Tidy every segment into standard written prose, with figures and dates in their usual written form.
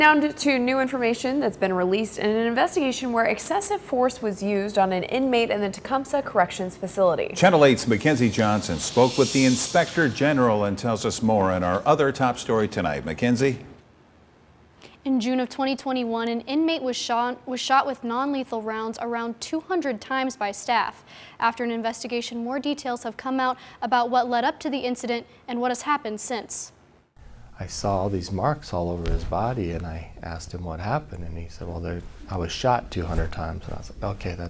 Now to new information that's been released in an investigation where excessive force was used on an inmate in the Tecumseh Corrections Facility. Channel 8's Mackenzie Johnson spoke with the Inspector General and tells us more in our other top story tonight. Mackenzie? In June of 2021, an inmate was shot with non-lethal rounds around 200 times by staff. After an investigation, more details have come out about what led up to the incident and what has happened since. I saw all these marks all over his body, and I asked him what happened, and he said, well, I was shot 200 times. And I was like, okay,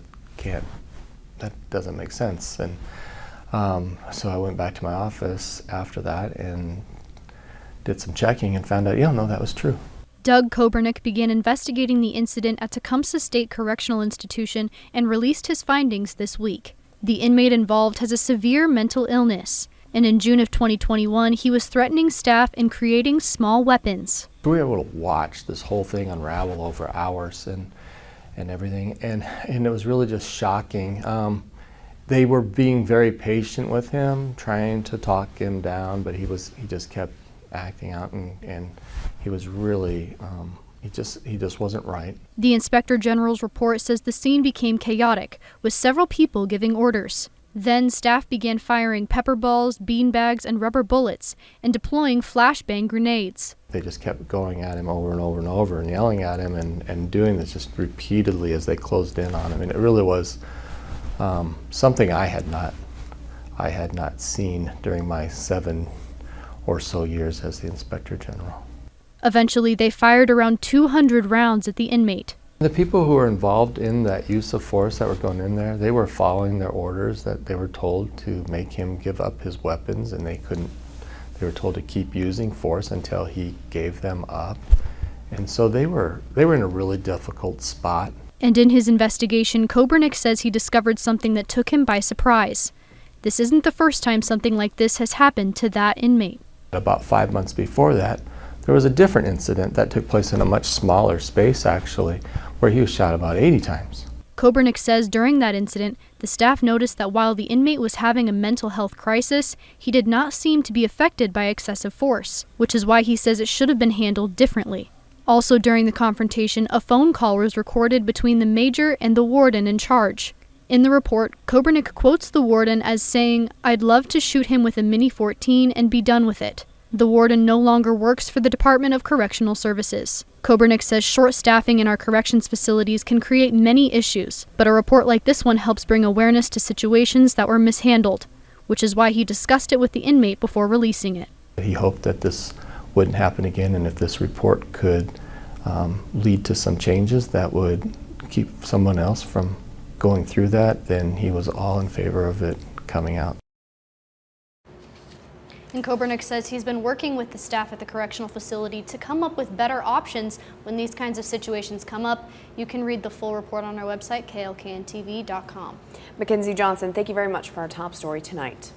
that doesn't make sense. And so I went back to my office after that and did some checking and found out, no, that was true. Doug Koebernick began investigating the incident at Tecumseh-State-Correctional-Institution and released his findings this week. The inmate involved has a severe mental illness, and in June of 2021, he was threatening staff and creating small weapons. We were able to watch this whole thing unravel over hours and everything, and it was really just shocking. They were being very patient with him, trying to talk him down, but he just kept acting out, and he was really he just wasn't right. The Inspector General's report says the scene became chaotic, with several people giving orders. Then staff began firing pepper balls, beanbags, and rubber bullets, and deploying flashbang grenades. They just kept going at him over and over and over and yelling at him and doing this just repeatedly as they closed in on him. And it really was something I had not seen during my 7 or so years as the Inspector General. Eventually, they fired around 200 rounds at the inmate. The people who were involved in that use of force that were going in there, they were following their orders that they were told to make him give up his weapons, and they were told to keep using force until he gave them up. And so they were in a really difficult spot. And in his investigation, Koebernick says he discovered something that took him by surprise. This isn't the first time something like this has happened to that inmate. About 5 months before that, there was a different incident that took place in a much smaller space, actually, where he was shot about 80 times. Koebernick says during that incident, the staff noticed that while the inmate was having a mental health crisis, he did not seem to be affected by excessive force, which is why he says it should have been handled differently. Also during the confrontation, a phone call was recorded between the major and the warden in charge. In the report, Koebernick quotes the warden as saying, "I'd love to shoot him with a Mini 14 and be done with it." The warden no longer works for the Department of Correctional Services. Koebernick says short staffing in our corrections facilities can create many issues, but a report like this one helps bring awareness to situations that were mishandled, which is why he discussed it with the inmate before releasing it. He hoped that this wouldn't happen again, and if this report could lead to some changes that would keep someone else from going through that, then he was all in favor of it coming out. And Koebernick says he's been working with the staff at the correctional facility to come up with better options when these kinds of situations come up. You can read the full report on our website, klkntv.com. Mackenzie Johnson, thank you very much for our top story tonight.